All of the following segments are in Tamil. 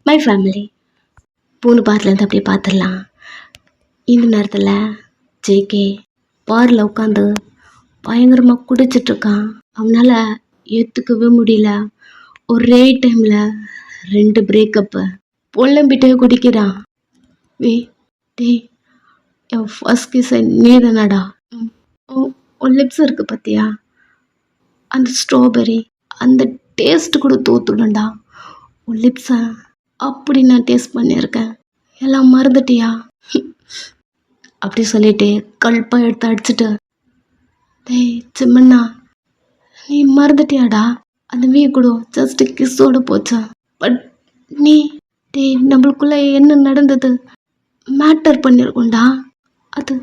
மை ஃபேமிலி 3 பார்ட்லேருந்து அப்படியே பார்த்துடலாம். இந்த நேரத்தில் ஜேகே பாரில் உட்காந்து பயங்கரமாக குடிச்சிட்ருக்கான். அவனால் ஏற்றுக்கவே முடியல. ஒரே டைமில் 2 பிரேக்கப்பு. புலம்பிட்டே குடிக்கிறான். டேய் என் ஃபர்ஸ்ட் கிஸ் நீ தானடா. உன் லிப்ஸ் இருக்குது பார்த்தியா, அந்த ஸ்ட்ராபெரி அந்த டேஸ்ட் கூட தோத்துடண்டா. உன் லிப்ஸை அப்படி நான் டேஸ்ட் பண்ணியிருக்கேன், எல்லாம் மறந்துட்டியா? அப்படி சொல்லிட்டு கல்ப்பாக எடுத்து அடிச்சுட்டு, டேய் சிம்மண்ணா நீ மறந்துட்டியாடா, அந்த வீ கூட ஜஸ்ட் கிஸ்ஸோடு போச்சா. பட் நீ டேய் நம்மளுக்குள்ளே என்ன நடந்தது மேட்டர் பண்ணியிருக்கோண்டா. அது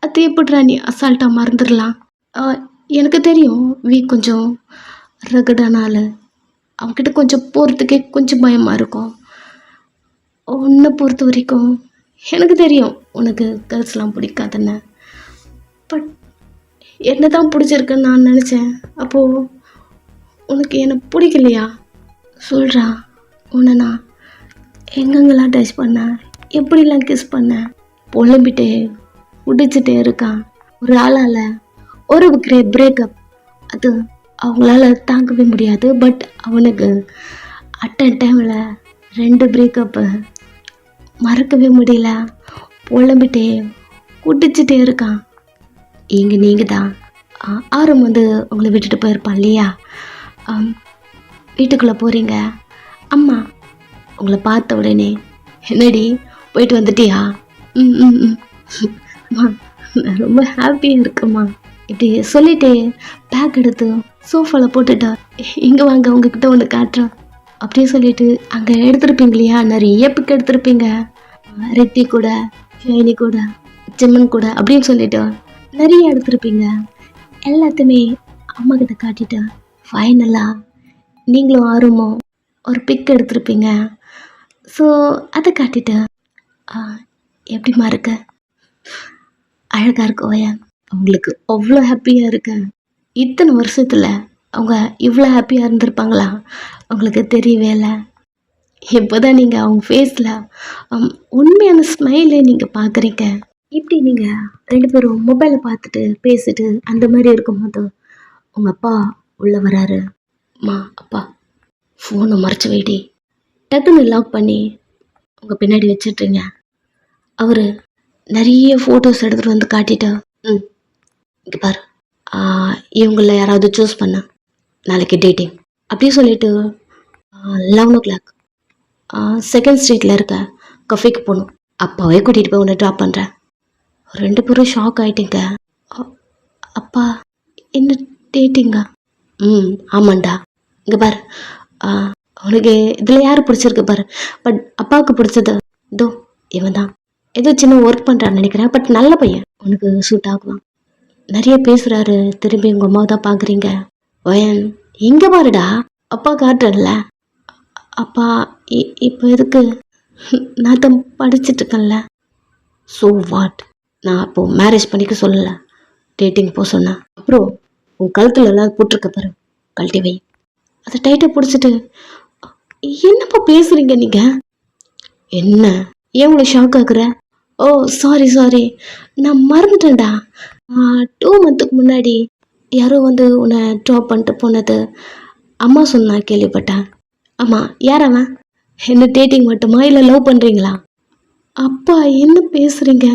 அது எப்படிடா நீ அசால்ட்டாக மறந்துடலாம்? எனக்கு தெரியும் வீ கொஞ்சம் ரகடானால அவன்கிட்ட கொஞ்சம் போகிறதுக்கே கொஞ்சம் பயமாக இருக்கும். உன்னை பொறுத்த வரைக்கும் எனக்கு தெரியும் உனக்கு கேர்ள்ஸ்லாம் பிடிக்காதுன்னு. பட் என்ன தான் பிடிச்சிருக்குன்னு நான் நினச்சேன். அப்போது உனக்கு என்னை பிடிக்கலையா? சொல்கிறா. உன்னை நான் எங்கெங்கெல்லாம் டச் பண்ணேன், எப்படிலாம் கிஸ் பண்ணேன். புலம்பிட்டே குடிச்சிட்டே இருக்கான். ஒரு ஆளால் ஒரு பிரேக்கப் அது அவங்களால தாங்கவே முடியாது. பட் அவனுக்கு அட் அ டைமில் 2 பிரேக்கப்பு மறக்கவே முடியல. புலம்பிட்டே குடிச்சிட்டே இருக்கான். இங்கே நீங்கள் தான் ஆரம் வந்து உங்களை விட்டுட்டு போயிருப்பான் இல்லையா? வீட்டுக்குள்ளே போகிறீங்க. அம்மா உங்களை பார்த்த உடனே என்னடி போயிட்டு வந்துட்டியா? அம்மா நான் ரொம்ப ஹாப்பியாக இருக்கேம்மா. இப்படி சொல்லிட்டு பேக் எடுத்து சோஃபாவில் போட்டுட்டா. இங்கே வாங்க உங்ககிட்ட ஒன்று காட்டுறேன் அப்படியே சொல்லிட்டு அங்கே எடுத்துருப்பீங்க இல்லையா, நிறைய பிக் எடுத்திருப்பீங்க. ரெட்டி கூட, ஷைனி கூட, சிம்மன் கூட அப்படின்னு சொல்லிட்டு நிறைய எடுத்திருப்பீங்க. எல்லாத்தையுமே அம்மா கிட்ட காட்டிட்டு ஃபைனலாக நீங்களும் ஆர்வமோ ஒரு பிக் எடுத்திருப்பீங்க. ஸோ அதை காட்டிட்டு எப்படிமா இருக்க, அழகாக இருக்கு ஓயா. அவங்களுக்கு அவ்வளோ ஹாப்பியாக இருக்கு. இத்தனை வருஷத்தில் அவங்க இவ்வளோ ஹாப்பியாக இருந்திருப்பாங்களா அவங்களுக்கு தெரியவே இல்லை. இப்போ தான் நீங்கள் அவங்க ஃபேஸில் உண்மையான ஸ்மைலே நீங்கள் பார்க்குறீங்க. இப்படி நீங்கள் 2 பேரும் மொபைலை பார்த்துட்டு பேசிட்டு அந்த மாதிரி இருக்கும்போது உங்கள் அப்பா உள்ளே வராரு. அம்மா அப்பா ஃபோனை மறைச்சி வைடி, டக்குன்னு லாக் பண்ணி உங்கள் பின்னாடி வச்சிட்றீங்க. அவர் நிறைய ஃபோட்டோஸ் எடுத்துகிட்டு வந்து காட்டிட்டு, இங்கே பாரு இவங்களில் யாராவது சூஸ் பண்ண நாளைக்கு டேட்டிங் அப்படியே சொல்லிவிட்டு 11 o'clock செகண்ட் ஸ்ட்ரீட்டில் இருக்க கஃபேக்கு போகணும். அப்பாவே கூட்டிகிட்டு போய் உன்னை ட்ராப் பண்ணுறேன். 2 பேரும் ஷாக் ஆகிட்டீங்க. அப்பா என்ன டேட்டிங்கா? ஆமாண்டா. இங்கே பாரு உனக்கு இதில் யார் பிடிச்சிருக்கு பாரு. பட் அப்பாவுக்கு பிடிச்சது இதோ இவன் தான். ஏதோ சின்ன ஒர்க் பண்ணுறான்னு நினைக்கிறேன். பட் நல்ல பையன், உனக்கு சூட் ஆகுவான். நிறைய பேசுகிறாரு. திரும்பி உங்கள் அம்மாவை தான் பார்க்குறீங்க. ஓயன் எங்கே பாருடா, அப்பா காட்டுறல. அப்பா இப்போ எதுக்கு? நான் தான் படிச்சிட்ருக்கேன்ல. ஸோ வாட், நான் அப்போது மேரேஜ் பண்ணிக்க சொல்லலை, டேட்டிங் போக சொன்னேன். அப்புறம் உன் கழுத்தில் எல்லாம் போட்டிருக்க பாரு, கழட்டி வை. அதை டைட்டாக பிடிச்சிட்டு என்னப்பா பேசுகிறீங்க நீங்கள்? என்ன ஏன் உங்களை ஷாக் ஆகுற? ஓ சாரி நான் மறந்துட்டேன்டா. 2 months முன்னாடி யாரோ வந்து உன்னை ட்ராப் பண்ணிட்டு போனது அம்மா சொன்னா கேள்விப்பட்டேன். ஆமாம், யார் அவன்? என்ன டேட்டிங் மட்டுமா இல்லை லவ் பண்ணுறீங்களா? அப்பா என்ன பேசுகிறீங்க?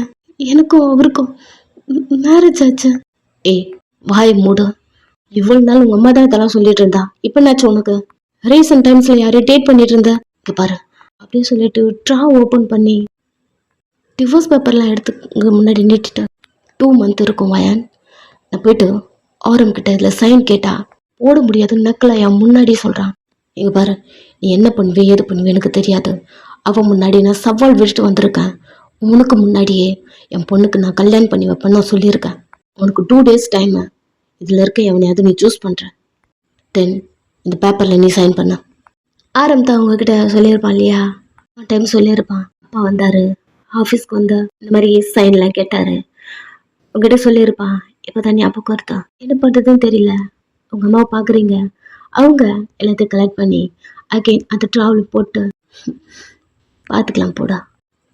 எனக்கும் அவருக்கும் மேரேஜ் ஆச்சு. ஏய் வாய் மூடு. இவ்வளோ நாள் உங்கள் அம்மா தான் இதெல்லாம் சொல்லிட்டு இருந்தா. இப்போ என்னாச்சு உனக்கு? ரீசெண்ட் டைம்ஸில் யாரையும் டேட் பண்ணிட்டு இருந்த? இங்கே பாரு அப்படியே சொல்லிட்டு ட்ரா ஓப்பன் பண்ணி டிவோர்ஸ் பேப்பர்லாம் எடுத்து இங்கே முன்னாடி நீட்டிட்டு 2 months இருக்கும் வயன். நான் போயிட்டு ஆரம்பிக்கிட்ட இதில் சைன் கேட்டால் போட முடியாதுன்னு நக்கலை என் முன்னாடி சொல்கிறான். இங்கே பாரு நீ என்ன பண்ணுவே ஏது பண்ணுவே எனக்கு தெரியாது. அவன் முன்னாடி நான் சவால் விட்டுட்டு வந்திருக்கேன். உனக்கு முன்னாடியே என் பொண்ணுக்கு நான் கல்யாணம் பண்ணி வைப்பேன்னு நான் சொல்லியிருக்கேன். உனக்கு 2 days டைமு. இதில் இருக்க எவனையாவது நீ சூஸ் பண்ணுற, தென் இந்த பேப்பரில் நீ சைன் பண்ண. ஆரம்பத்தை அவங்கக்கிட்ட சொல்லியிருப்பான் இல்லையா, டைம் சொல்லியிருப்பான். அப்பா வந்தார், ஆஃபீஸ்க்கு வந்து இந்த மாதிரி சைன்லாம் கேட்டார். உங்ககிட்ட சொல்லியிருப்பான். இப்போ தான் ஞாபகம் வருதா? என்ன பண்ணுறதுன்னு தெரியல. உங்கள் அம்மாவை பார்க்குறீங்க, அவங்க எல்லாத்தையும் கலெக்ட் பண்ணி அகெயின் அந்த ட்ராவல் போட்டு பார்த்துக்கலாம் போடா.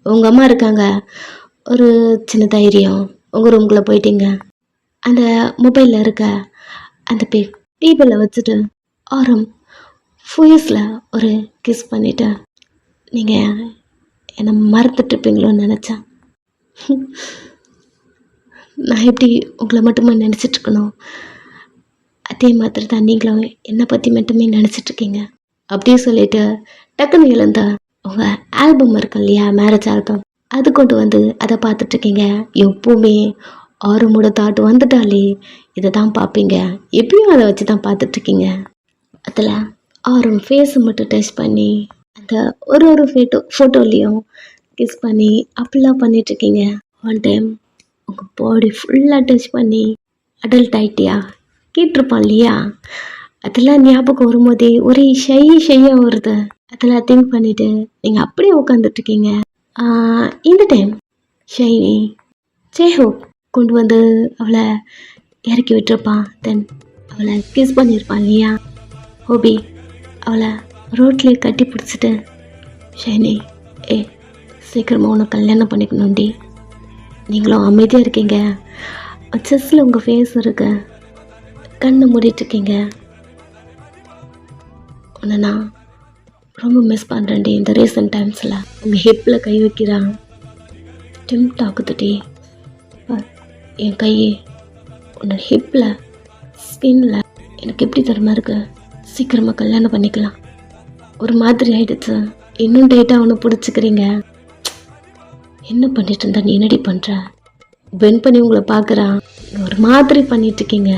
உங்கள் அம்மா இருக்காங்க, ஒரு சின்ன தைரியம். உங்கள் ரூம்குள்ளே போயிட்டீங்க, அந்த மொபைலில் இருக்க அந்த டேபிளில் வச்சுட்டு ஆரம் ஃபுயஸில் ஒரு கிஸ் பண்ணிவிட்டு நீங்கள் என்னை மறந்துட்டுருப்பீங்களோன்னு நினச்சேன். நான் எப்படி உங்களை மட்டுமே நினச்சிட்ருக்கணும், அதே மாதிரி தான் நீங்களும் என்னை பற்றி மட்டுமே நினச்சிட்ருக்கீங்க. அப்படியே சொல்லிவிட்டு டக்குன்னு எழுந்த உங்கள் ஆல்பம் இருக்கு இல்லையா, மேரேஜ் ஆல்பம், அது கொண்டு வந்து அதை பார்த்துட்ருக்கீங்க. எப்போவுமே ஆரமோட தாட் வந்துட்டாலே இதை தான் பார்ப்பீங்க, எப்பயும் அதை வச்சு தான் பார்த்துட்ருக்கீங்க. அதில் ஆரம் ஃபேஸை மட்டும் டச் பண்ணி அந்த ஒரு ஃபோட்டோலேயும் கிஸ் பண்ணி அப்படிலாம் பண்ணிகிட்ருக்கீங்க. ஒன் டைம் உங்கள் பாடி ஃபுல்லாக டச் பண்ணி அடல்ட் ஆகிட்டியா கேட்டிருப்பான் இல்லையா, அதெல்லாம் ஞாபகம் வரும்போதே ஒரே ஷையாக வருது. அதெல்லாம் திங்க் பண்ணிவிட்டு நீங்கள் அப்படியே உட்காந்துட்ருக்கீங்க. இந்த டைம் ஷைனி சேஹோ கொண்டு வந்து அவளை இறக்கி விட்டுருப்பான். தென் அவளை கிஸ் பண்ணியிருப்பான் இல்லையா. ஹோபி அவளை ரோட்லேயே கட்டி பிடிச்சிட்டு, ஷைனி சீக்கிரமாக உன்னை கல்யாணம் பண்ணிக்கணும்டி, நீங்களும் அமைதியாக இருக்கீங்க, செஸ்ஸில் உங்கள் ஃபேஸ் இருக்கு, கண்ணை மூடிட்டுருக்கீங்க, உன்னை நான் ரொம்ப மிஸ் பண்ணுறேன்டி. இந்த ரீசன்ட் டைம்ஸில் உங்கள் ஹிப்பில் கை வைக்கிறான், டெம்ப்ட் ஆகுதுடி. என் கை உன்னோட ஹிப்பில் ஸ்கின்னில் எனக்கு எப்படி தரமா இருக்கு, சீக்கிரமாக கல்யாணம் பண்ணிக்கலாம். ஒரு மாதிரி ஆகிடுச்சு, இன்னும் டேட்டாக அவனை பிடிச்சிக்கிறீங்க. என்ன பண்ணிட்டு இருந்தா, நீ என்னடி பண்ணுற? பென் பண்ணி உங்களை பார்க்குறான், ஒரு மாதிரி பண்ணிகிட்ருக்கீங்க.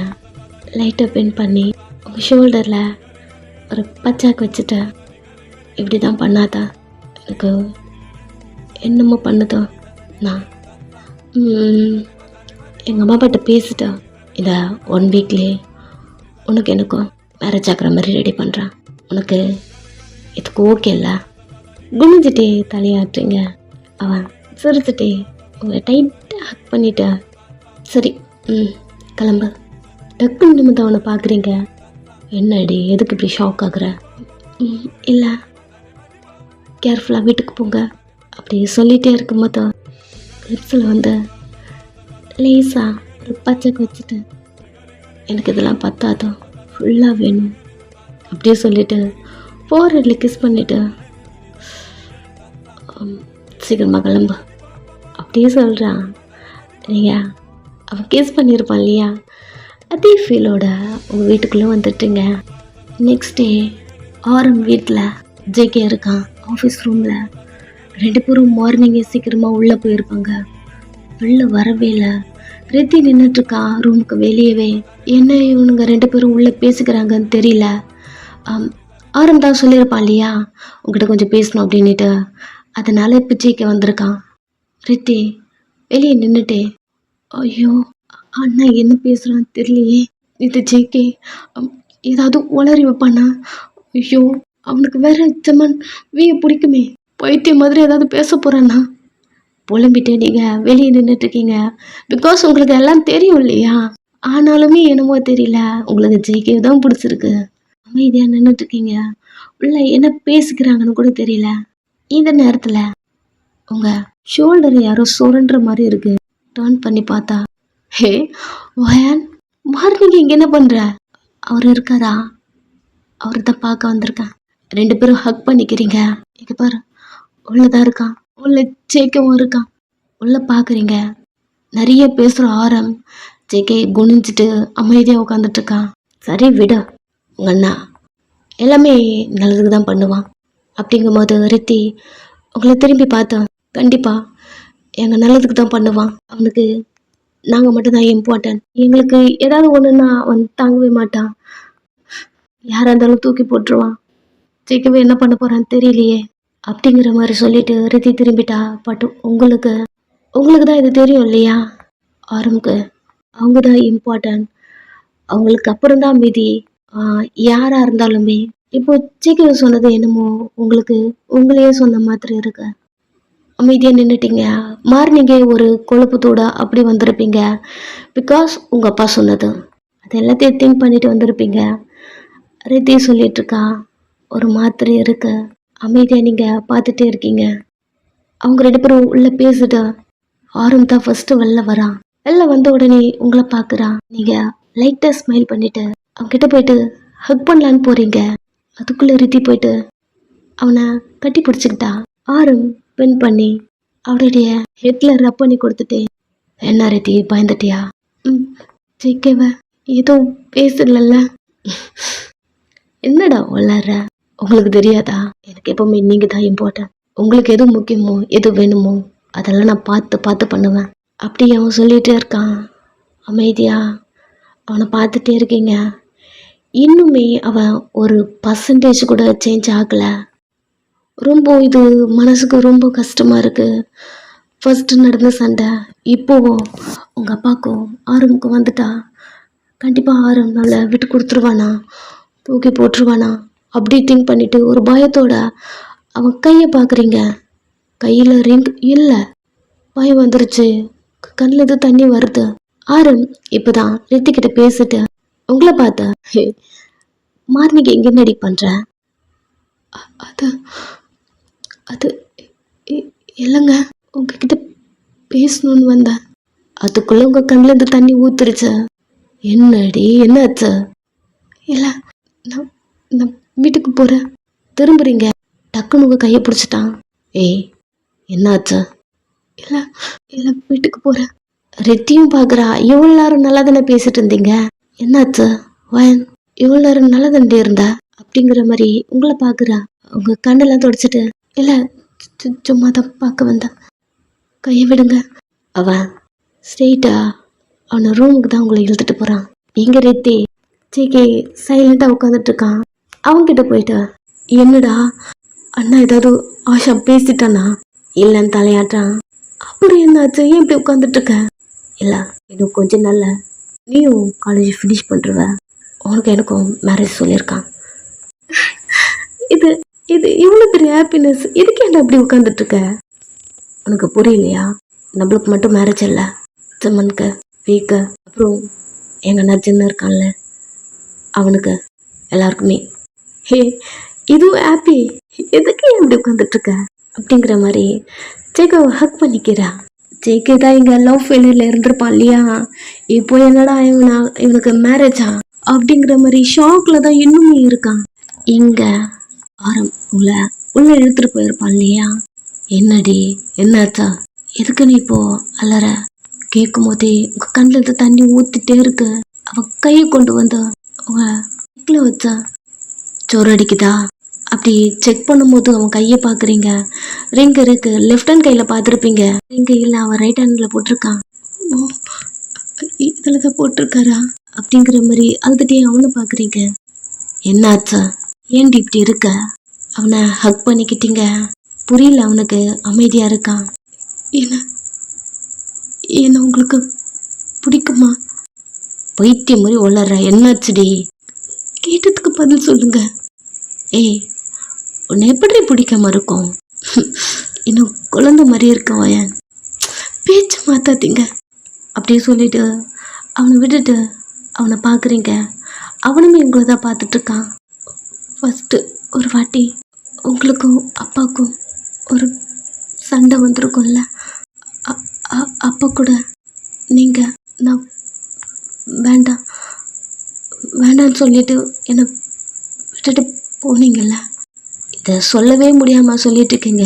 லைட்டாக பென் பண்ணி உங்கள் ஷோல்டரில் ஒரு பச்சாக்கு வச்சுட்ட. இப்படி தான் பண்ணாதா, எனக்கு என்னமோ பண்ணுதோ. நான் எங்கள் அம்மா அப்பாட்ட பேசிட்டேன், இந்த 1 வீக்லேயே உனக்கு எனக்கும் மேரேஜ் ஆகிற மாதிரி ரெடி பண்ணுறான். உனக்கு இதுக்கு ஓகே இல்லை? குனிஞ்சிட்டே தலையாட்டுறீங்க. அவன் சிரிச்சுட்டே உங்களை டைட்டாக ஹக் பண்ணிட்ட. சரி கிளம்பு. டக்குன்னு நிமிந்து அவனை பார்க்குறீங்க. என்னடி எதுக்கு இப்படி ஷாக் ஆகுற? இல்லை கேர்ஃபுல்லாக வீட்டுக்கு போங்க. அப்படி சொல்லிகிட்டே இருக்கும்போது லிப்ஸில் வந்து லேசாக ஒரு பச்சைக்கு வச்சுட்டு, எனக்கு இதெல்லாம் பத்தாதோ, ஃபுல்லாக வேணும் அப்படியே சொல்லிவிட்டு ஃபோர்ஹெட்டில் கிஸ் பண்ணிவிட்டு, சீக்கிரமாக கிளம்பு அப்படியே சொல்கிறான். நீங்கள் அவன் கிஸ் பண்ணியிருப்பான் இல்லையா, அதே ஃபீலோட உங்கள் வீட்டுக்குள்ளே வந்துட்டுங்க. நெக்ஸ்ட் டே ஆரம் வீட்டில் ஜேகே இருக்கான். ஆஃபீஸ் ரூமில் 2 பேரும் மார்னிங்கே சீக்கிரமாக உள்ளே போயிருப்பாங்க. வெளில வரவே இல்லை. ரித்தி நின்றுட்டுருக்கா ரூமுக்கு வெளியவே. என்ன இவனுங்க 2 பேரும் உள்ளே பேசிக்கிறாங்கன்னு தெரியல. ஆரம் தான் சொல்லியிருப்பான் இல்லையா, உங்ககிட்ட கொஞ்சம் பேசணும் அப்படின்ட்டு. அதனால் இப்போ ஜேகே வந்திருக்கான். ரித்தி வெளியே நின்றுட்டே, ஐயோ அண்ணா என்ன பேசுகிறான்னு தெரியலையே, இது ஜேகே ஏதாவது உளறி வைப்பானா, ஐயோ அவனுக்கு வேற ஜமன் வீய பிடிக்குமே, பைத்தியம் மாதிரி ஏதாவது பேச போகிறான்னா புலம்பிட்டு நீங்கள் வெளியே நின்றுட்டுருக்கீங்க. பிகாஸ் உங்களுக்கு எல்லாம் தெரியும் இல்லையா, ஆனாலுமே என்னமோ தெரியல உங்களுக்கு ஜேகே தான் பிடிச்சிருக்கு. அமைதியாக நின்றுட்டுருக்கீங்க. உள்ள என்ன பேசிக்கிறாங்கன்னு கூட தெரியல. இந்த நேரத்தில் உங்கள் ஷோல்டர் யாரோ சுரண்டுற மாதிரி இருக்கு. டர்ன் பண்ணி பார்த்தா, ஹே வயான் மார்னிங் இங்கே என்ன பண்ணுற? அவர் இருக்காரா? அவர் தான் பார்க்க வந்திருக்கேன். 2 பேரும் ஹக் பண்ணிக்கிறீங்க. இங்கே பாரு உள்ளதான் இருக்கான், உள்ள ஜேக்கவும் இருக்கான். உள்ள பார்க்குறீங்க நிறைய பேசுகிற ஆரம். ஜேகே குனிஞ்சிட்டு அமைதியாக உட்காந்துட்ருக்கான். சரி விட, உங்கள் அண்ணா எல்லாமே நல்லதுக்கு தான் பண்ணுவான். அப்படிங்கும்போது ரித்தி உங்களை திரும்பி பார்த்தோம், கண்டிப்பாக எங்கள் நல்லதுக்கு தான் பண்ணுவான். அவனுக்கு நாங்கள் மட்டும்தான் இம்பார்ட்டன்ட். எங்களுக்கு ஏதாவது ஒன்றுன்னா அவன் தாங்கவே மாட்டான். யாராக இருந்தாலும் தூக்கி போட்டுருவான். ஜெயிக்கவே என்ன பண்ண போகிறான்னு தெரியலையே அப்படிங்கிற மாதிரி சொல்லிட்டு ரித்தி திரும்பிட்டா. பட் உங்களுக்கு தான் இது தெரியும் இல்லையா, ஆரம்புக்கு அவங்க தான் இம்பார்ட்டன்ட். அவங்களுக்கு அப்புறம் தான் மீதி யாராக இருந்தாலுமே. இப்போ ஜெயிக்க சொன்னது என்னமோ உங்களுக்கு உங்களையே சொன்ன மாதிரி இருக்கு. அமைதியாக நின்றுட்டீங்க. மார்னிங்கே ஒரு கொழுப்பத்தோட அப்படி வந்திருப்பீங்க. பிகாஸ் உங்கள் அப்பா சொன்னது அது எல்லாத்தையும் திங்க் பண்ணிட்டு வந்திருப்பீங்க. ரித்தி சொல்லிட்டு இருக்கா. ஒரு மாத்திரை இருக்கு, அமைதியா நீங்க பார்த்துட்டே இருக்கீங்க. அவங்க 2 பேரும் உள்ள பேசிட்டு ஆரம் தான் ஃபர்ஸ்ட் வெளில வரான். வெளில வந்த உடனே உங்களை பார்க்குறான். நீங்க லைட்டா ஸ்மைல் பண்ணிட்டு அவங்க கிட்ட போயிட்டு ஹக் பண்ணலான்னு போறீங்க. அதுக்குள்ள ரித்தி போயிட்டு அவனை கட்டி பிடிச்சிக்கிட்டா. ஆரம் பென் பண்ணி அவருடைய ஹெட்ல ரப் பண்ணி கொடுத்துட்டு, என்ன ரித்தி பயந்துட்டியா? ஜெயிக்கவ எதுவும் பேசலல்ல? என்னடா வளர்ற, உங்களுக்கு தெரியாதா? எனக்கு எப்பவுமே நீங்க தான் இம்பார்ட்டன்ட். உங்களுக்கு எது முக்கியமோ எது வேணுமோ அதெல்லாம் நான் பார்த்து பார்த்து பண்ணுவேன். அப்படி அவன் சொல்லிகிட்டே இருக்கான். அமைதியா அவனை பார்த்துட்டே இருக்கீங்க. இன்னுமே அவன் ஒரு பர்சன்டேஜ் கூட சேஞ்ச் ஆகலை. ரொம்ப இது மனசுக்கு ரொம்ப கஷ்டமாக இருக்குது. ஃபர்ஸ்ட்டு நடந்த சண்டை இப்போவும் உங்கள் அப்பாவுக்கும் ஆரம்புக்கும் வந்துட்டா கண்டிப்பாக ஆரம் நம்மளை விட்டு கொடுத்துருவானா, தூக்கி போட்டுருவானா அப்படி திங்க் பண்ணிவிட்டு ஒரு பயத்தோட அவன் கையை பார்க்குறீங்க. கையில் ரிங் இல்லை. பயம் வந்துருச்சு, கண்ணில் இது தண்ணி வருது. ஆரம் இப்போ தான் ரித்திக்கிட்ட பேசிட்டு உங்களை பார்த்தா, மார்னிங் எங்கே நடி பண்ணுற? அது அது இல்லைங்க, உங்ககிட்ட பேசணுன்னு வந்தேன். அதுக்குள்ளே உங்கள் கண்ணில் இருந்து தண்ணி ஊத்துருச்சு. என்னடி என்னாச்சு? இல்லை, நான் நான் வீட்டுக்கு போகிறேன். திரும்புறீங்க, டக்குன்னு உங்கள் கையை பிடிச்சிட்டான். ஏய் என்னாச்சு? இல்லை இல்லை, வீட்டுக்கு போகிறேன். ரித்தியும் பார்க்குறா. இவ்வளோ நேரம் நல்லா தானே பேசிட்டு இருந்தீங்க, என்னாச்சு? வயன் இவ்வளோ நேரம் நல்லா தானே இருந்தா அப்படிங்கிற மாதிரி உங்களை பார்க்குறா. உங்கள் கண்ணெல்லாம் தொடச்சிட்டு, இல்லை சும்மா தான் பார்க்க வந்தேன், கையை விடுங்க. அவன் ஸ்ட்ரெயிட்டா அவனை ரூமுக்கு தான் உங்களை இழுத்துட்டு போகிறான். இங்கே ரித்தி ஜேகே சைலண்டாக உட்காந்துட்டு இருக்கான். அவன்கிட்ட போயிட்டு, என்னடா அண்ணா ஏதாவது ஆஷா பேசிட்டானா? இல்லைன்னு தலையாட்டான். அப்புறம் என்னாச்சு, ஏன் இப்படி உட்காந்துட்டு இருக்க? இல்லை, இன்னும் கொஞ்சம் நாள்ல நீயும் காலேஜ் ஃபினிஷ் பண்ணுருவ, உனக்கு எனக்கும் மேரேஜ் சொல்லியிருக்கான். இது இது இவ்வளோ பெரிய ஹாப்பினஸ், இதுக்கு என்ன அப்படி உட்காந்துட்டு இருக்க? உனக்கு புரியலையா? நம்மளுக்கு மட்டும் மேரேஜ் இல்லை, சிம்மனுக்கு, வீக்கு, அப்புறம் எங்கள் நர்ஜன்னு இருக்கான்ல அவனுக்கு, எல்லாருக்குமே. ஹே இதுவும் ஹாப்பி, எதுக்கு ஏன் அப்படி உட்காந்துட்டு இருக்க அப்படிங்கிற மாதிரி ஜேகாவை ஹக் பண்ணிக்கிறா. ஜேகே தான் இங்கே லவ் ஃபெயிலியரில் இருந்திருப்பான் இல்லையா, இப்போ என்னடா இவனுக்கு மேரேஜா அப்படிங்கிற மாதிரி ஷாக்கில் தான் இன்னுமே இருக்கான். இங்கே ஆரம் உள்ள இழுத்துட்டு போயிருப்பான் இல்லையா. என்னடி என்னாச்சா, எதுக்கு நீ இப்போ அலற? கேட்கும் போதே உங்கள் கண்ணில் இருந்து தண்ணி ஊற்றிட்டே இருக்கு. அவன் கையை கொண்டு வந்து உங்களை வச்சா சோறு அடிக்குதா அப்படி செக் பண்ணும்போது அவன் கையை பார்க்குறீங்க. ரிங் இருக்கு, லெஃப்ட் ஹேண்ட் கையில் பார்த்துருப்பீங்க. ரிங் இல்லை, அவன் ரைட் ஹேண்டில் போட்டிருக்கான். ஓ இதில் தான் போட்டிருக்காரா அப்படிங்கிற மாதிரி அழுதுகிட்டே அவனை பார்க்குறீங்க. என்னாச்சா, ஏன்டி இப்படி இருக்க? அவனை ஹக் பண்ணிக்கிட்டீங்க. புரியல அவனுக்கு, அமைதியாக இருக்கான். என்ன உங்களுக்கு பிடிக்குமா? பைத்தியம் மாதிரி வளர்ற, என்னாச்சுடி? கேட்டதுக்கு பதில் சொல்லுங்க. ஏய் உன்னை எப்படி பிடிக்காம இருக்கும்? இன்னும் குழந்தை மாதிரி இருக்கவன், பேச்சு மாத்தாதீங்க அப்படியே சொல்லிட்டு அவனை விட்டுட்டு அவனை பார்க்குறீங்க. அவனுமே உங்களை தான் பார்த்துட்ருக்கான். ஃபஸ்ட்டு ஒரு வாட்டி உங்களுக்கும் அப்பாவுக்கும் ஒரு சண்டை வந்திருக்கும்ல, அப்போ கூட நீங்கள் நான் வேண்டான்னு சொல்லிட்டு என்னை விட்டுட்டு போனீங்கல்ல. இதை சொல்லவே முடியாமல் சொல்லிட்டு இருக்கீங்க.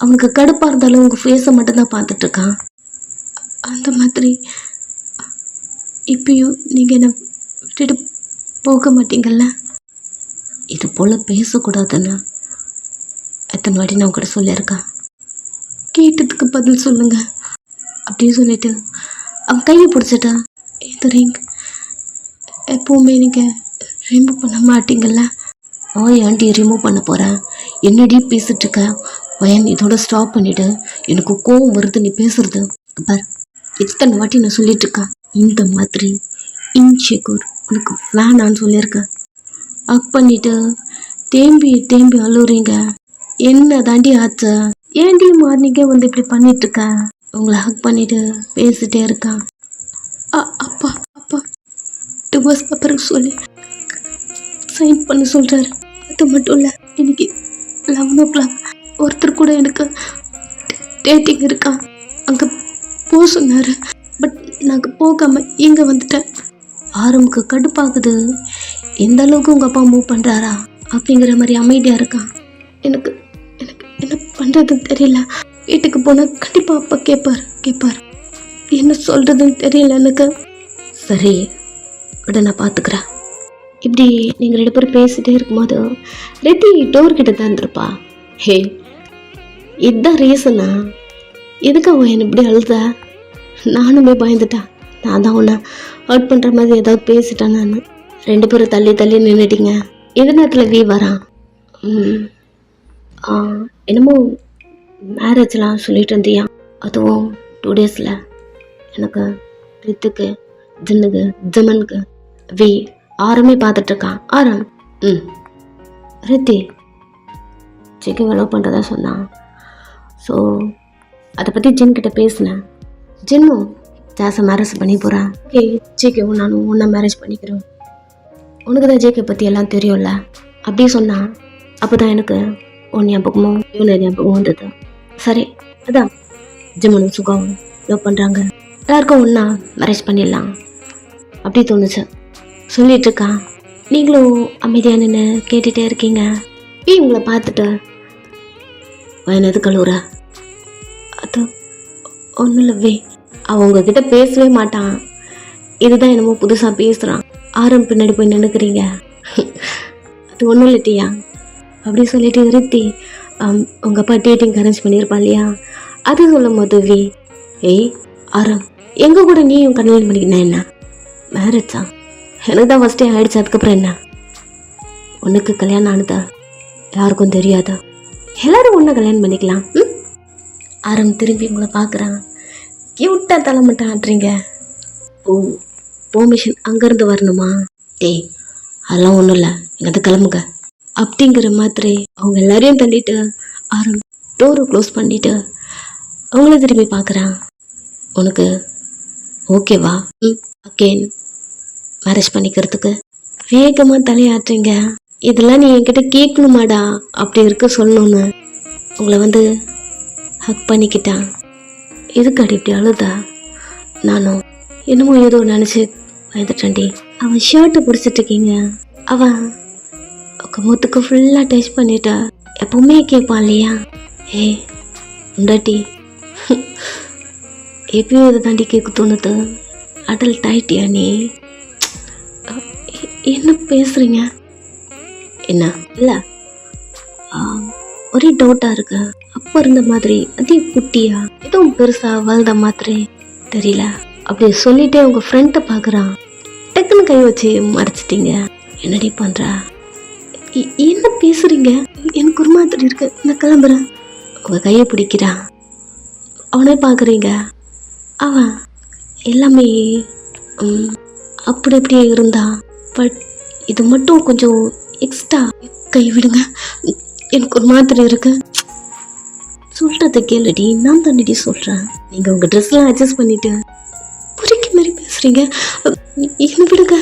அவனுக்கு கடுப்பாக இருந்தாலும் உங்கள் ஃபேஸை மட்டும்தான் பார்த்துட்ருக்கான். அந்த மாதிரி இப்பயும் நீங்கள் என்னை விட்டுட்டு போக மாட்டீங்கல்ல. இது போல் பேசக்கூடாதுன்னு எத்தனை வாட்டி நான் உங்கள்கிட்ட சொல்லியிருக்கேன். கேட்டதுக்கு பதில் சொல்லுங்க அப்படின்னு சொல்லிட்டு அவன் கையை பிடிச்சிட்டா. இந்த ரிங் எப்போவுமே நீங்கள் ரிமூவ் பண்ண மாட்டீங்கல்ல. ஏன்டி ரிமூவ் பண்ண போகிறேன்? என்னடி பேசிட்டுருக்க? வயன் இதோட ஸ்டாப் பண்ணிவிடு, எனக்கு கோவம் வருது நீ பேசுறது. பார் இத்தனை வாட்டி நான் சொல்லிட்டுருக்கேன், இந்த மாதிரி இன்செக்யூர் உனக்கு வேணான்னு சொல்லியிருக்கேன். ஹக் பண்ணிவிட்டு தேம்பி அழுறீங்க. என்ன தாண்டி ஆச்சு? ஏன்டி மார்னிங்கே வந்து இப்படி பண்ணிட்டுருக்க? உங்களை ஹக் பண்ணிவிட்டு பேசிகிட்டே இருக்கான். அப்பா டிவோர்ஸ் பேப்பருக்கு சொல்லி சைன் பண்ண சொல்கிறாரு. அது மட்டும் இல்லை, இன்னைக்கு 11 o'clock ஒருத்தர் கூட எனக்கு டேட்டிங் இருக்கான், அங்கே போக சொன்னார். பட் நாங்கள் போகாமல் இங்கே வந்துட்டேன். ஆரம்புக்கு கடுப்பாகுது, எந்த அளவுக்கு உங்கள் அப்பா மூவ் பண்ணுறாரா அப்படிங்கிற மாதிரி அமைதியாக இருக்கான். எனக்கு எனக்கு என்ன பண்ணுறதுன்னு தெரியல. வீட்டுக்கு போனால் கண்டிப்பாக அப்பா கேட்பார். என்ன சொல்கிறதுன்னு தெரியல எனக்கு. சரி விட, நான் பார்த்துக்கிறேன். இப்படி நீங்கள் 2 பேரும் பேசிகிட்டே இருக்கும்போது ரெட்டி டோர்கிட்ட தான் இருந்திருப்பா. ஹே, இதுதான் ரீசனா எதுக்கு அவன் என்னை இப்படி அழுதா? நானுமே பயந்துட்டேன். நான் தான் உன்னை ஹர்ட் பண்ணுற மாதிரி ஏதாவது பேசிட்டேன். நான் 2 பேரும் தள்ளி நின்றுட்டிங்க. எந்த நேரத்தில் வீ வரான்? என்னமோ மேரேஜ்லாம் சொல்லிட்டு இருந்தியா, அதுவும் 2 daysல. எனக்கு ரித்துக்கு, ஜின்னுக்கு, ஜமனுக்கு வி ஆரமே பார்த்துட்ருக்கான். ஆரம் ரித்தி சிக்கு லவ் பண்ணுறதா சொன்னான். ஸோ அதை பற்றி ஜின்கிட்ட பேசினேன். ஜின்னும் ஜாஸை மேரேஜ் பண்ணி போகிறான். ஓகே ஜேகேவும் நானும் ஒன்றா மேரேஜ் பண்ணிக்கிறோம். உனக்கு தான் ஜேகே பற்றி எல்லாம் தெரியும்ல அப்படி சொன்னான். அப்போ தான் எனக்கு உன் ஞாபகமும் இவனு ஞாபகம் வந்தது. சரி, அதான் ஜிம்மனும் சுகாவும் லவ் பண்ணுறாங்க, எல்லாருக்கும் ஒன்றா மேரேஜ் பண்ணிடலாம் அப்படி தோணுச்சு. சொல்லிட்டு இருக்கான். நீங்களும் அமைதியாக நின்று கேட்டுகிட்டே இருக்கீங்க. உங்களை பார்த்துட்டு வயனது கழுவுற. அது ஒன்றும் இல்லவே, அவன் உங்ககிட்ட பேசவே மாட்டான். இதுதான் என்னமோ புதுசாக பேசுகிறான். ஆரம் பின்னாடி போய் நின்றுக்கிறீங்க. அது ஒன்றும் இல்லட்டியா அப்படி சொல்லிட்டு ரித்தி உங்கள் அப்பா டேட்டிங் அரேஞ்ச் பண்ணியிருப்பா இல்லையா, அது சொல்லும் போது வி ஆரம் எங்கள் கூட நீயும் கல்யாணம் பண்ணிக்கினா என்ன? மேரேஜா? எனக்கு தான் ஃபஸ்ட்டே ஆகிடுச்சு. அதுக்கப்புறம் என்ன? உனக்கு கல்யாணம் ஆனதா யாருக்கும் தெரியாதா? எல்லாரும் ஒன்றா கல்யாணம் பண்ணிக்கலாம். ஆரம் திரும்பி உங்களை பார்க்குறான். கியூட்டாக தலை மட்டும் ஆட்டுறீங்க. பெர்மிஷன் அங்கேருந்து வரணுமா? அதெல்லாம் ஒன்றும் இல்லை, எங்கேருந்து கிளம்புங்க அப்படிங்கிற மாதிரி அவங்க எல்லாரையும் தள்ளிட்டு ஆரம் டோரை க்ளோஸ் பண்ணிவிட்டு அவங்கள திரும்பி பார்க்குறான். உனக்கு ஓகேவா அகெயின் மேரேஜ் பண்ணிக்கிறதுக்கு? வேகமாக தலையாட்டுறீங்க. இதெல்லாம் நீ என்கிட்ட கேட்கணுமாடா அப்படி இருக்க சொல்லணும்னு உங்களை வந்து ஹக் பண்ணிக்கிட்டான். எதுக்கு அடி இப்படி அழுதா? நானும் என்னமோ ஏதோ நினச்சி பயந்துட்டேன்டி. அவன் ஷர்ட்டை பிடிச்சிட்டு இருக்கீங்க. அவன் முத்துக்கு ஃபுல்லாக டச் பண்ணிட்டா. எப்பவுமே கேட்பான் இல்லையா, உண்டாட்டி எப்பயும் இதை தாண்டி கேட்க தோணுது. அடல்ட் ஆயிட்டியா நீ? என்ன பேசுறீங்க? என்ன இல்லை, ஒரே டவுட்டாக இருக்கு. அப்போ இருந்த மாதிரி அதே குட்டியா எதுவும் பெருசாக வளர்ந்த மாதிரி தெரியல. அப்படி சொல்லிட்டே உங்கள் ஃப்ரெண்டை பார்க்குறான். டக்குன்னு கை வச்சு மறைச்சிட்டீங்க. என்னடி பண்ணுறா? என்ன பேசுகிறீங்க? எனக்கு ஒரு மாதிரி இருக்கு, நான் கிளம்புறேன். உங்கள் கையை பிடிக்கிறான். அவனே பார்க்குறீங்க. அவன் எல்லாமே அப்படி அப்படியே இருந்தான். பட் இது மட்டும் கொஞ்சம் எக்ஸ்ட்ரா. கை விடுங்க, எனக்கு ஒரு மாதிரி இருக்கு. சொல்கிறத கேளுடி, நான் தானடி சொல்கிறேன். நீங்கள் உங்கள் ட்ரெஸ்லாம் அட்ஜஸ்ட் பண்ணிட்டு பொறிக்க மாதிரி பேசுகிறீங்க. என்ன விடுங்க.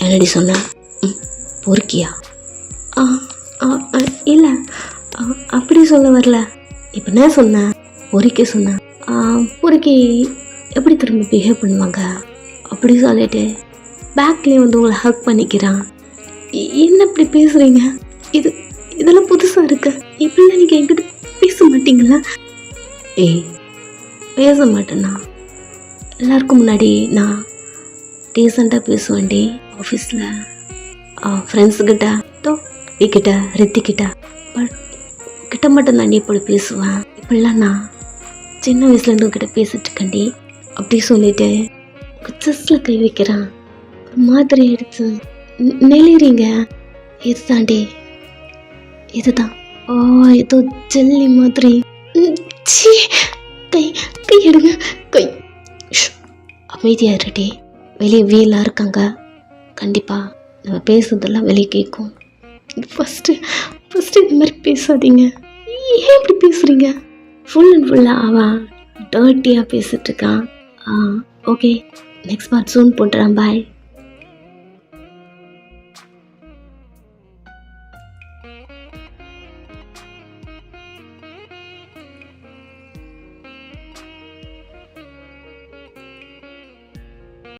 என்னடி சொன்ன? பொறுக்கியா? இல்லை அப்படி சொல்ல வரல. இப்போ நான் சொன்னேன் பொறிக்க சொன்னேன். பொறுக்கி எப்படி திரும்ப பிஹேவ் பண்ணுவாங்க அப்படி சொல்லிட்டு பேக்லேயே வந்து உங்களை ஹக் பண்ணிக்கிறான். என்ன இப்படி பேசுகிறீங்க? இதெல்லாம் புதுசாக இருக்கு. இப்படிலாம் நீங்கள் என்கிட்ட பேச மாட்டீங்களா? பேச மாட்டேன்னா எல்லாருக்கும் முன்னாடி நான் டீசெண்டாக பேசுவேன்டி. ஆஃபீஸில் ஃப்ரெண்ட்ஸுக்கிட்ட, கிட்ட, ரித்திக்கிட்ட, பட் கிட்ட மட்டும் தான் நீ இப்படி பேசுவேன். இப்படிலாம் நான் சின்ன வயசுலேருந்து உங்ககிட்ட பேசிட்டு இருக்கேன்டி அப்படி சொல்லிட்டு செஸ்ஸில் கை வைக்கிறான். ஒரு மாதிரி எடுத்து நெளிறீங்க. இதுதாண்டி, இதுதான். ஏதோ ஜெல்லி மாதிரி. கை எடுங்க, கை. அமைதியாக இருடி. வெளியே வீலாக இருக்காங்க. கண்டிப்பாக நம்ம பேசுறதெல்லாம் வெளியே கேட்கும். ஃபஸ்ட்டு இந்த மாதிரி பேசாதீங்க. ஏன் இப்படி பேசுகிறீங்க? ஃபுல் அண்ட் ஃபுல்லாக அவன் டர்ட்டியாக பேசிகிட்ருக்கான். ஓகே, நெக்ஸ்ட் பார்ட் சூன் போட்டுறான். பாய்.